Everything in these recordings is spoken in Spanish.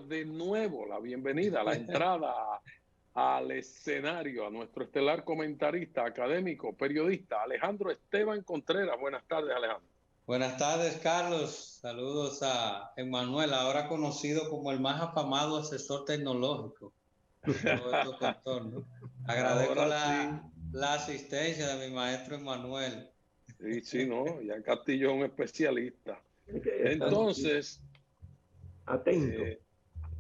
dar de nuevo la bienvenida, la entrada al escenario a nuestro estelar comentarista, académico, periodista, Alejandro Esteban Contreras. Buenas tardes, Alejandro. Buenas tardes, Carlos. Saludos a Emmanuel, ahora conocido como el más afamado asesor tecnológico de todo estos contornos. Agradezco la asistencia de mi maestro Emmanuel. Sí, no, ya Castillo es un especialista. Entonces,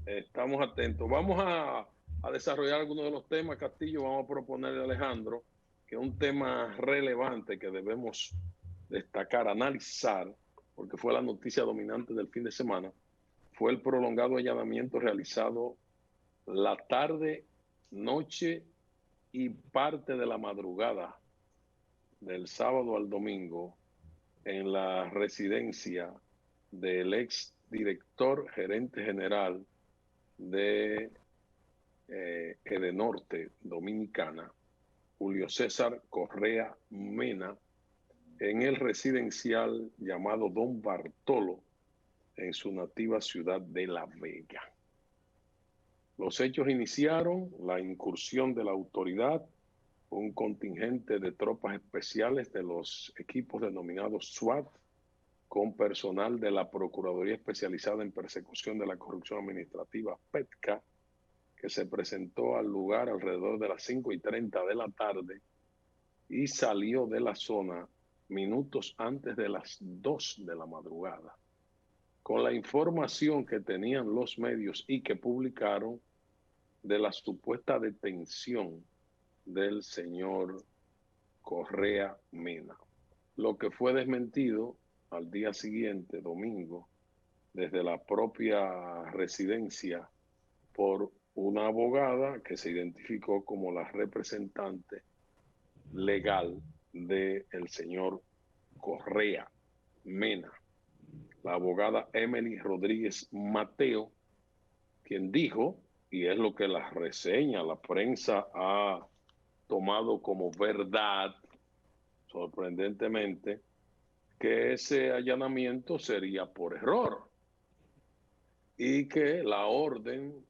estamos atentos. Vamos a desarrollar algunos de los temas, Castillo. Vamos a proponerle a Alejandro que un tema relevante que debemos destacar, analizar, porque fue la noticia dominante del fin de semana, fue el prolongado allanamiento realizado la tarde, noche y parte de la madrugada del sábado al domingo en la residencia del ex director gerente general de Edenorte Dominicana, Julio César Correa Mena, en el residencial llamado Don Bartolo, en su nativa ciudad de La Vega. Los hechos iniciaron la incursión de la autoridad, un contingente de tropas especiales de los equipos denominados SWAT, con personal de la Procuraduría Especializada en Persecución de la Corrupción Administrativa, PETCA, que se presentó al lugar alrededor de las 5:30 de la tarde y salió de la zona minutos antes de las 2 de la madrugada. Con la información que tenían los medios y que publicaron de la supuesta detención del señor Correa Mena, lo que fue desmentido al día siguiente, domingo, desde la propia residencia por una abogada que se identificó como la representante legal del señor Correa Mena, la abogada Emily Rodríguez Mateo, quien dijo, y es lo que la reseña, la prensa ha tomado como verdad, sorprendentemente, que ese allanamiento sería por error y que la orden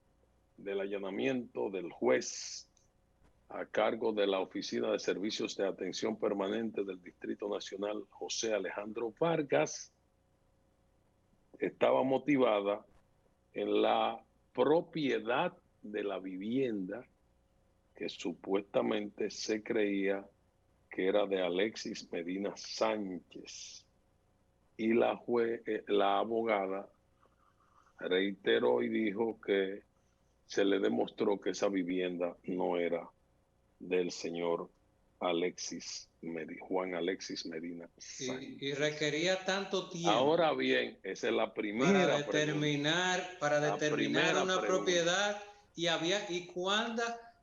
del allanamiento del juez a cargo de la Oficina de Servicios de Atención Permanente del Distrito Nacional, José Alejandro Vargas, estaba motivada en la propiedad de la vivienda que supuestamente se creía que era de Alexis Medina Sánchez. Y la abogada reiteró y dijo que se le demostró que esa vivienda no era del señor Juan Alexis Medina Sánchez. Y requería tanto tiempo. Ahora bien, esa es la primera para determinar una propiedad y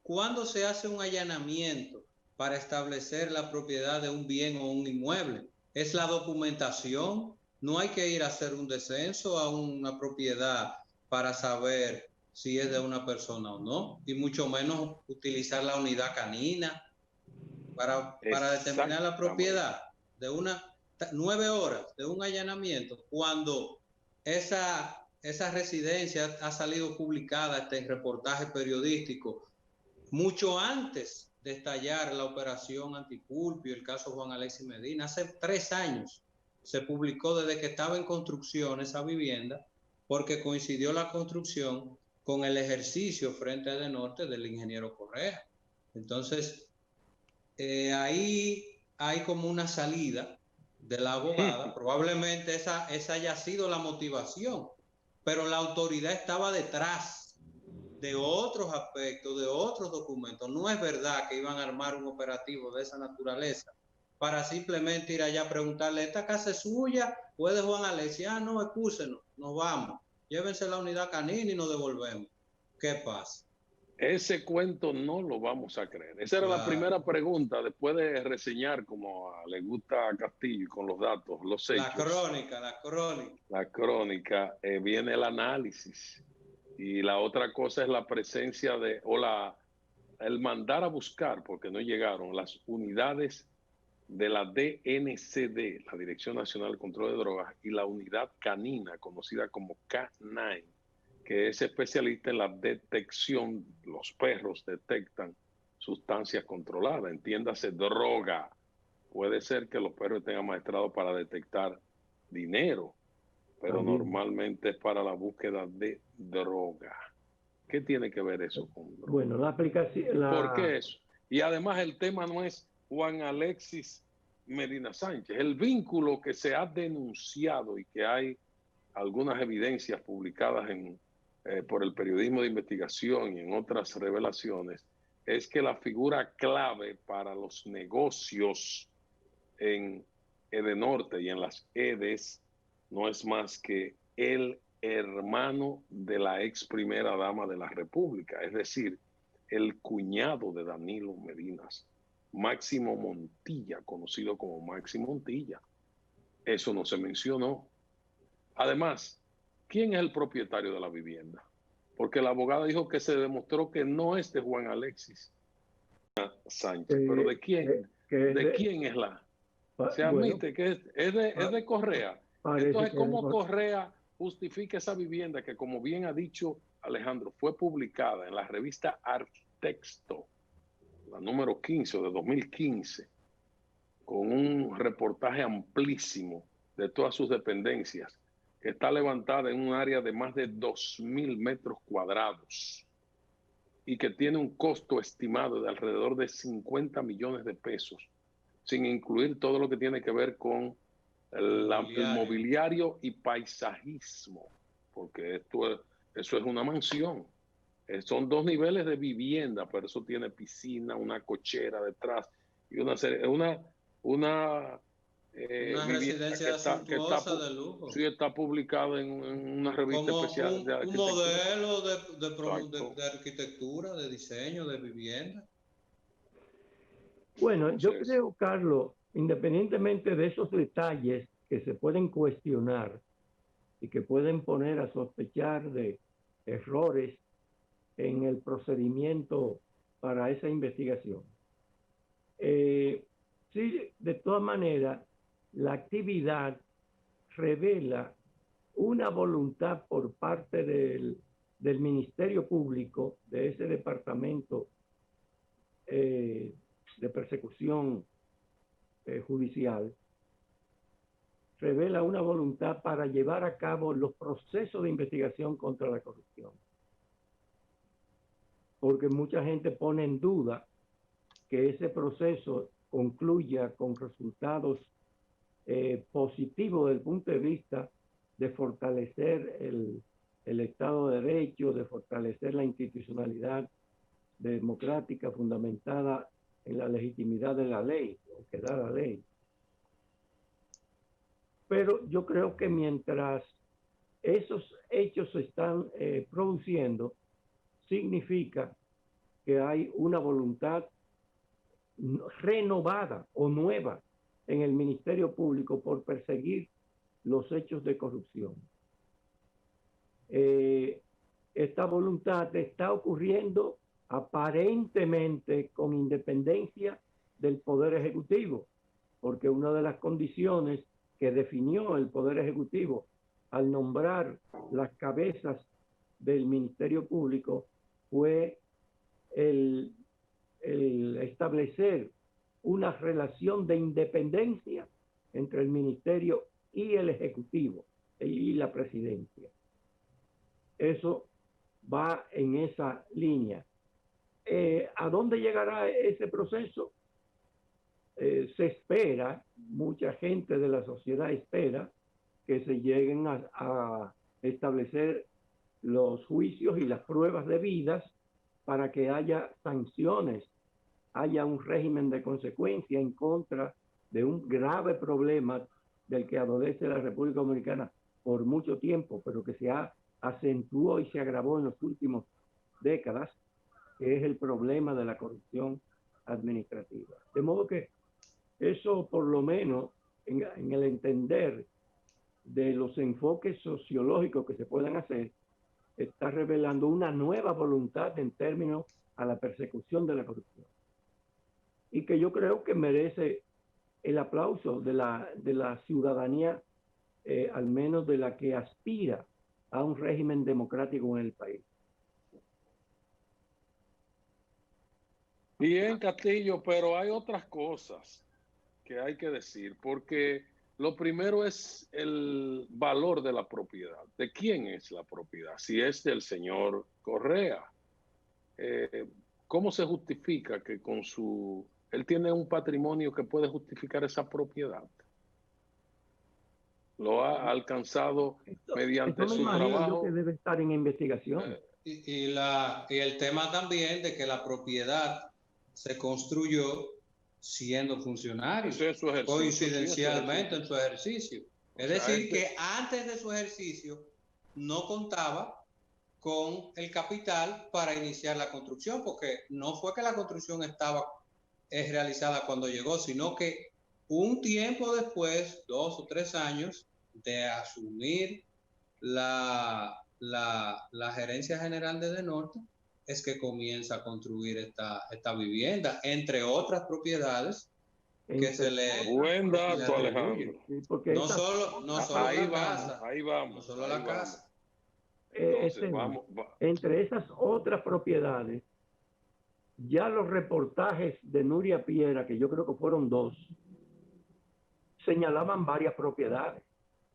cuándo se hace un allanamiento para establecer la propiedad de un bien o un inmueble. Es la documentación. No hay que ir a hacer un descenso a una propiedad para saber si es de una persona o no, y mucho menos utilizar la unidad canina para determinar la propiedad de 9 horas de un allanamiento, cuando esa residencia ha salido publicada en reportaje periodístico mucho antes de estallar la operación Anticulpio, el caso Juan Alexis Medina. Hace 3 años se publicó, desde que estaba en construcción esa vivienda, porque coincidió la construcción con el ejercicio frente a Edenorte del ingeniero Correa. Entonces, ahí hay como una salida de la abogada. Probablemente esa haya sido la motivación, pero la autoridad estaba detrás de otros aspectos, de otros documentos. No es verdad que iban a armar un operativo de esa naturaleza para simplemente ir allá a preguntarle, ¿esta casa es suya o es de Juan Alexis? Ah, no, excúsenos, nos vamos. Llévense la unidad canina y nos devolvemos. ¿Qué pasa? Ese cuento no lo vamos a creer. Esa era la primera pregunta, después de reseñar, como le gusta a Castillo, con los datos, los hechos. La crónica, viene el análisis. Y la otra cosa es la presencia el mandar a buscar, porque no llegaron, las unidades de la DNCD, la Dirección Nacional de Control de Drogas, y la unidad canina, conocida como K9, que es especialista en la detección. Los perros detectan sustancias controladas, entiéndase droga. Puede ser que los perros estén amaestrados para detectar dinero, pero normalmente es para la búsqueda de droga. ¿Qué tiene que ver eso con droga? Bueno, la aplicación... ¿Por qué eso? Y además el tema no es Juan Alexis Medina Sánchez. El vínculo que se ha denunciado y que hay algunas evidencias publicadas por el periodismo de investigación y en otras revelaciones, es que la figura clave para los negocios en Edenorte y en las EDES no es más que el hermano de la ex primera dama de la República, es decir, el cuñado de Danilo Medinas, Máximo Montilla, conocido como Maxi Montilla. Eso no se mencionó. Además, ¿quién es el propietario de la vivienda? Porque la abogada dijo que se demostró que no es de Juan Alexis Sánchez. ¿Pero de quién? ¿De quién es la? Se admite que es de Correa. Entonces, ¿cómo Correa justifica esa vivienda que, como bien ha dicho Alejandro, fue publicada en la revista Artexto, la número 15 de 2015, con un reportaje amplísimo de todas sus dependencias, que está levantada en un área de más de 2.000 metros cuadrados y que tiene un costo estimado de alrededor de 50 millones de pesos, sin incluir todo lo que tiene que ver con el mobiliario y paisajismo, porque eso es una mansión. Son 2 niveles de vivienda, pero eso tiene piscina, una cochera detrás y una residencia suntuosa de lujo. Sí, está publicada en una revista como especial de arquitectura. Un modelo de arquitectura, de diseño, de vivienda. Bueno, yo creo, Carlos, independientemente de esos detalles que se pueden cuestionar y que pueden poner a sospechar de errores en el procedimiento para esa investigación. Sí, de todas maneras, la actividad revela una voluntad por parte del Ministerio Público, de ese departamento de persecución judicial, revela una voluntad para llevar a cabo los procesos de investigación contra la corrupción. Porque mucha gente pone en duda que ese proceso concluya con resultados positivos desde el punto de vista de fortalecer el Estado de Derecho, de fortalecer la institucionalidad democrática fundamentada en la legitimidad de la ley, o que da la ley. Pero yo creo que mientras esos hechos se están produciendo, significa que hay una voluntad renovada o nueva en el Ministerio Público por perseguir los hechos de corrupción. Esta voluntad está ocurriendo aparentemente con independencia del Poder Ejecutivo, porque una de las condiciones que definió el Poder Ejecutivo al nombrar las cabezas del Ministerio Público fue el establecer una relación de independencia entre el Ministerio y el Ejecutivo y la Presidencia. Eso va en esa línea. ¿A dónde llegará ese proceso? Se espera, mucha gente de la sociedad espera que se lleguen a establecer los juicios y las pruebas debidas para que haya sanciones, haya un régimen de consecuencia en contra de un grave problema del que adolece la República Dominicana por mucho tiempo, pero que se acentuó y se agravó en las últimas décadas, que es el problema de la corrupción administrativa. De modo que eso, por lo menos, en el entender de los enfoques sociológicos que se puedan hacer, está revelando una nueva voluntad en términos a la persecución de la corrupción. Y que yo creo que merece el aplauso de la ciudadanía, al menos de la que aspira a un régimen democrático en el país. Bien, Castillo, pero hay otras cosas que hay que decir, porque lo primero es el valor de la propiedad. ¿De quién es la propiedad? Si es del señor Correa. ¿Cómo se justifica que con él tiene un patrimonio que puede justificar esa propiedad? Lo ha alcanzado mediante Esto me su imagino yo trabajo. que debe estar en investigación. Y el tema también de que la propiedad se construyó siendo funcionario, Eso es su ejercicio, coincidencialmente en su ejercicio. Es decir, que este antes de su ejercicio no contaba con el capital para iniciar la construcción, porque no fue que la construcción estaba realizada cuando llegó, sino que un tiempo después, 2 o 3 años de asumir la gerencia general de Norte, es que comienza a construir esta vivienda, entre otras propiedades que se le, buen dato, atribuye. Alejandro. Sí, porque No solo Ahí la vamos, casa, ahí no vamos, solo ahí la vamos. casa. Entonces, vamos. Entre esas otras propiedades, ya los reportajes de Nuria Piera, que yo creo que fueron 2, señalaban varias propiedades,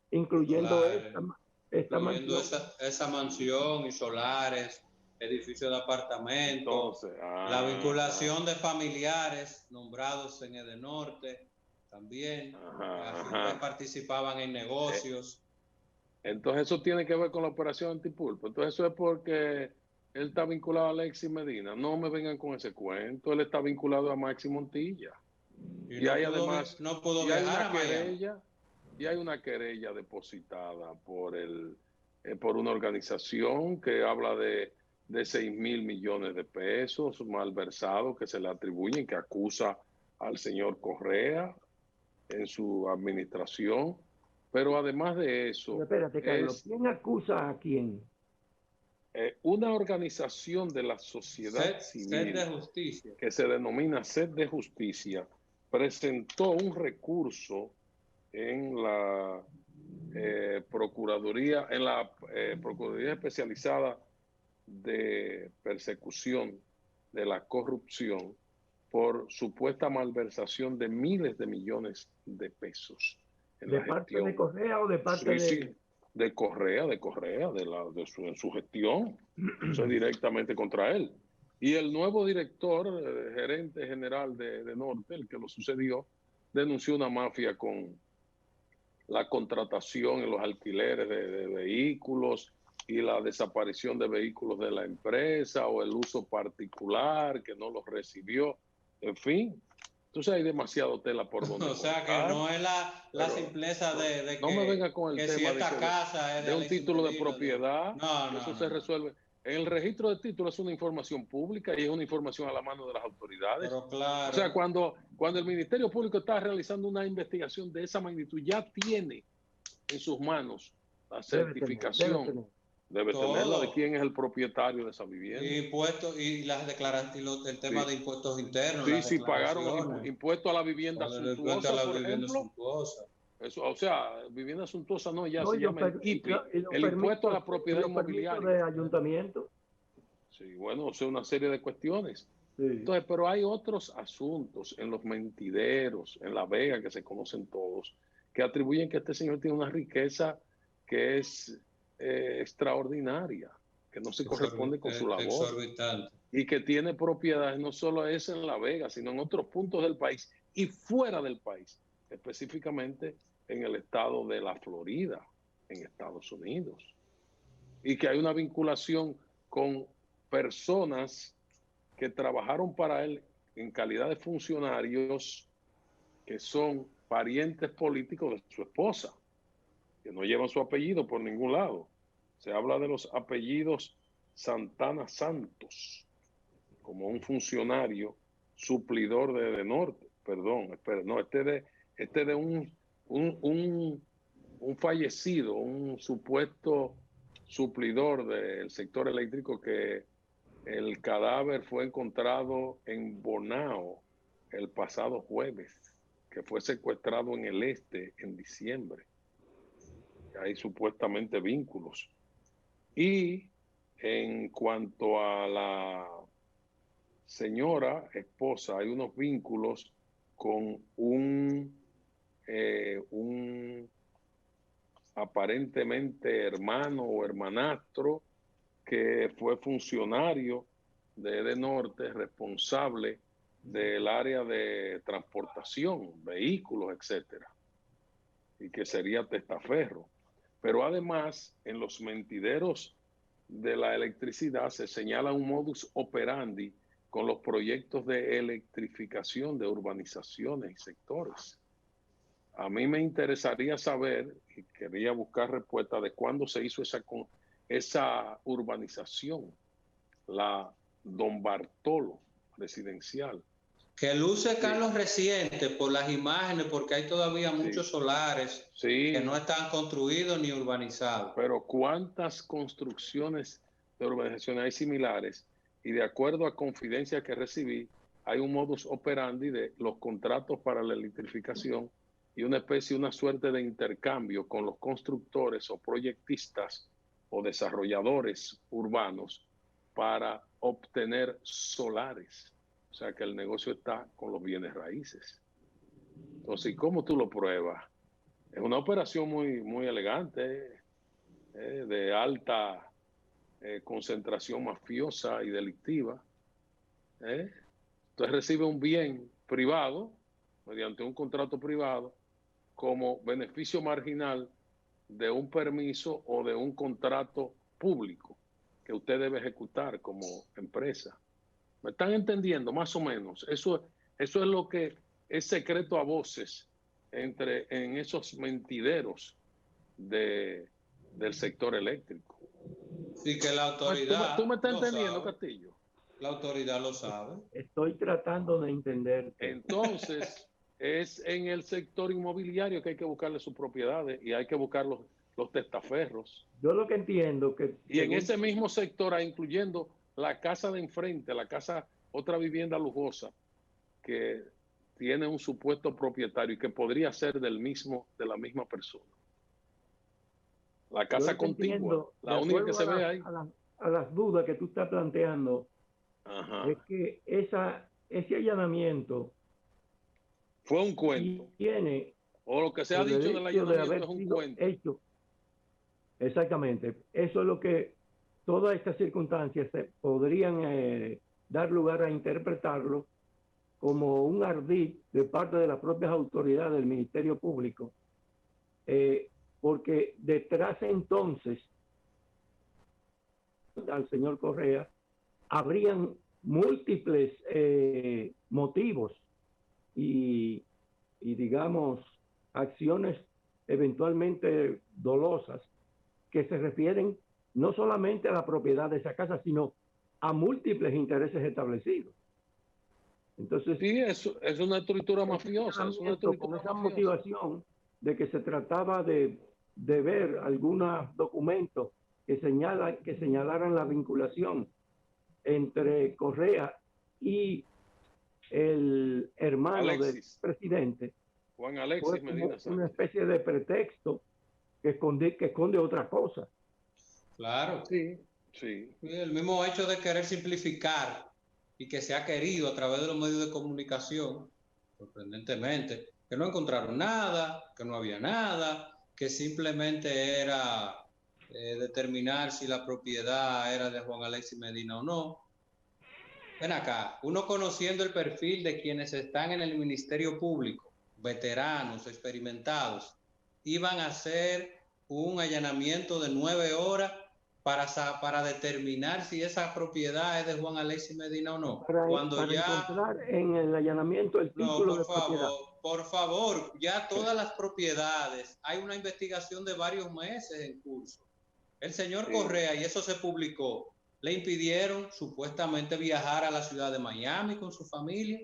incluyendo esta incluyendo mansión. esa mansión y solares, edificios de apartamentos, Entonces, la vinculación de familiares nombrados en Edenorte también, a su vez participaban en negocios. Entonces eso tiene que ver con la operación Antipulpo. Entonces eso es porque él está vinculado a Alexis Medina. No me vengan con ese cuento. Él está vinculado a Maxi Montilla. Y hay además, no pudo y hay viajar una a Miami. querella, y hay una querella depositada por una organización que habla de 6.000 millones de pesos malversados que se le atribuyen, que acusa al señor Correa en su administración. Pero además de eso, Pero espérate, Carlos, ¿quién acusa a quién? Una organización de la sociedad civil de justicia, que se denomina Sed de Justicia presentó un recurso en la Procuraduría Especializada de Persecución de la Corrupción por supuesta malversación de miles de millones de pesos en ¿De la parte de gestión. Correa o de parte Sí, de Correa, en su gestión, o sea, directamente contra él. Y el nuevo director, gerente general de Norte, el que lo sucedió, denunció una mafia con la contratación en los alquileres de vehículos y la desaparición de vehículos de la empresa o el uso particular que no los recibió. En fin, entonces hay demasiado tela por donde o sea cortar, que no es la simpleza de no me venga con el que tema si esta casa es de un Alexis título de Medina, propiedad, no, eso se resuelve. En el registro de títulos es una información pública y es una información a la mano de las autoridades. Pero claro. O sea, cuando el Ministerio Público está realizando una investigación de esa magnitud, ya tiene en sus manos la certificación. Debe tenerla de quién es el propietario de esa vivienda. Impuestos y las declaraciones, el tema de impuestos internos. Sí, si pagaron impuestos a la vivienda suntuosa, por ejemplo. Eso, o sea, vivienda suntuosa no, ya se llama el IPI, el impuesto a la propiedad inmobiliaria. De ayuntamiento. Sí, bueno, o sea, una serie de cuestiones. Sí. Entonces, pero hay otros asuntos en los mentideros, en La Vega, que se conocen todos, que atribuyen que este señor tiene una riqueza que es extraordinaria, que no se corresponde con su labor. Exorbitante. Y que tiene propiedades, no solo es en La Vega, sino en otros puntos del país y fuera del país, específicamente en el estado de la Florida, en Estados Unidos. Y que hay una vinculación con personas que trabajaron para él en calidad de funcionarios que son parientes políticos de su esposa, que no llevan su apellido por ningún lado. Se habla de los apellidos Santana Santos, como un funcionario suplidor de Norte. Perdón, espera, no, de un fallecido, un supuesto suplidor del sector eléctrico que el cadáver fue encontrado en Bonao el pasado jueves, que fue secuestrado en el este en diciembre. Hay supuestamente vínculos Y en cuanto a la señora esposa, hay unos vínculos con un aparentemente hermano o hermanastro que fue funcionario de Edenorte, responsable del área de transportación, vehículos, etcétera, y que sería testaferro. Pero además, en los mentideros de la electricidad se señala un modus operandi con los proyectos de electrificación de urbanizaciones y sectores. A mí me interesaría saber, y quería buscar respuesta de cuándo se hizo esa urbanización, la Don Bartolo residencial. Que luce Carlos reciente por las imágenes, porque hay todavía muchos solares que no están construidos ni urbanizados. Pero ¿cuántas construcciones de urbanizaciones hay similares? Y de acuerdo a confidencia que recibí, hay un modus operandi de los contratos para la electrificación y una suerte de intercambio con los constructores o proyectistas o desarrolladores urbanos para obtener solares. O sea que el negocio está con los bienes raíces. Entonces, ¿cómo tú lo pruebas? Es una operación muy elegante, de alta concentración mafiosa y delictiva. Entonces recibe un bien privado, mediante un contrato privado, como beneficio marginal de un permiso o de un contrato público que usted debe ejecutar como empresa. ¿Me están entendiendo? Más o menos. Eso es lo que es secreto a voces en esos mentideros del sector eléctrico. Sí, que la autoridad... ¿Tú me estás entendiendo, sabe. Castillo? La autoridad lo sabe. Estoy tratando de entender. Entonces, es en el sector inmobiliario que hay que buscarle sus propiedades y hay que buscar los testaferros. Yo lo que entiendo que... Y en ese mismo sector, incluyendo la casa de enfrente, otra vivienda lujosa, que tiene un supuesto propietario y que podría ser de la misma persona. La casa contigua, la única que se ve ahí. A las dudas que tú estás planteando, es que ese allanamiento fue un cuento. O lo que se ha dicho del allanamiento es un cuento. Hecho. Exactamente. Eso es lo que todas estas circunstancias se podrían dar lugar a interpretarlo como un ardid de parte de las propias autoridades del Ministerio Público, porque detrás entonces al señor Correa habrían múltiples motivos y digamos acciones eventualmente dolosas que se refieren no solamente a la propiedad de esa casa, sino a múltiples intereses establecidos. Entonces, sí, es una estructura mafiosa. Es una estructura con esa motivación de que se trataba de ver algunos documentos que señalaran la vinculación entre Correa y el hermano del presidente, Juan Alexis Medina Sánchez, una especie de pretexto que esconde otra cosa. Claro. Sí. El mismo hecho de querer simplificar y que se ha querido a través de los medios de comunicación, sorprendentemente, que no encontraron nada, que no había nada, que simplemente era determinar si la propiedad era de Juan Alexis Medina o no. Ven acá, uno conociendo el perfil de quienes están en el Ministerio Público, veteranos, experimentados, iban a hacer un allanamiento de 9 horas para determinar si esa propiedad es de Juan Alexis Medina o no. Para encontrar en el allanamiento el título de propiedad. Por favor, ya todas las propiedades, hay una investigación de varios meses en curso. El señor Correa, y eso se publicó, le impidieron supuestamente viajar a la ciudad de Miami con su familia,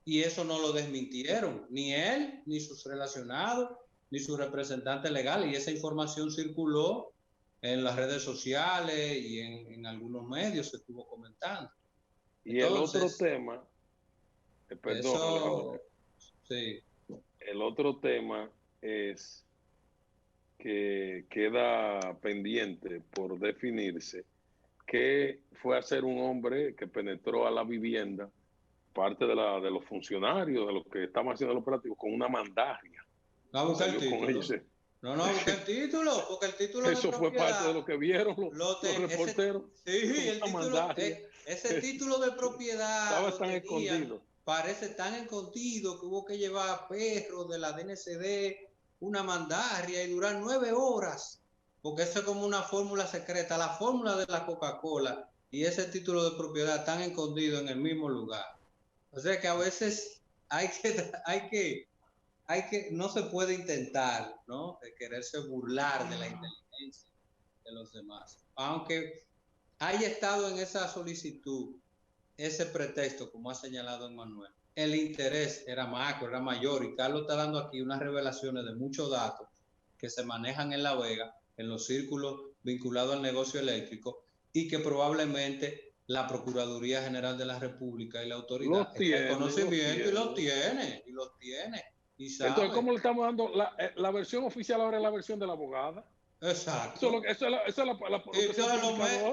y eso no lo desmintieron, ni él, ni sus relacionados, ni su representante legal, y esa información circuló en las redes sociales y en algunos medios se estuvo comentando. Y entonces, el otro tema, perdón, Alejandro, sí. el otro tema es que queda pendiente por definirse, qué fue a hacer un hombre que penetró a la vivienda, parte de los funcionarios, de los que estaban haciendo el operativo, con una mandaria. ¿Va a buscar el título? No, busca el título, porque el título eso fue parte de lo que vieron los reporteros. El título, ese título de propiedad estaba tan escondido. Parece tan escondido que hubo que llevar a perros de la DNCD, una mandaria y durar 9 horas, porque eso es como una fórmula secreta, la fórmula de la Coca-Cola y ese título de propiedad tan escondido en el mismo lugar. O sea que a veces hay que no se puede intentar, ¿no?, de quererse burlar de la inteligencia de los demás. Aunque haya estado en esa solicitud ese pretexto, como ha señalado Emmanuel, el interés era macro, era mayor, y Carlos está dando aquí unas revelaciones de muchos datos que se manejan en La Vega, en los círculos vinculados al negocio eléctrico, y que probablemente la Procuraduría General de la República y la autoridad tiene conocimiento y los tiene. Y sabe. Entonces, ¿cómo le estamos dando la versión oficial ahora es la versión de la abogada? Exacto.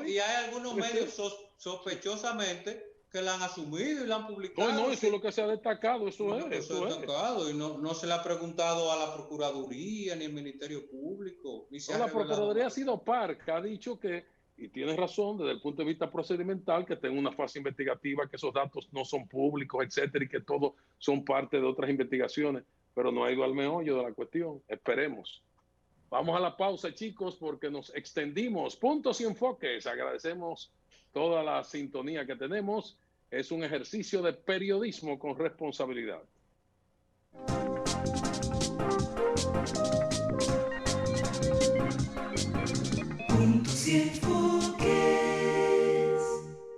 Y hay algunos medios sospechosamente que la han asumido y la han publicado. No, eso es lo que se ha destacado, eso es. Y no se le ha preguntado a la Procuraduría ni al Ministerio Público. La Procuraduría ha sido parca, ha dicho que, y tiene razón desde el punto de vista procedimental, que tenga una fase investigativa, que esos datos no son públicos, etcétera, y que todos son parte de otras investigaciones, pero no ha ido al meollo de la cuestión. Esperemos. Vamos a la pausa, chicos, porque nos extendimos. Puntos y enfoques. Agradecemos toda la sintonía que tenemos. Es un ejercicio de periodismo con responsabilidad. Puntos y enfoques.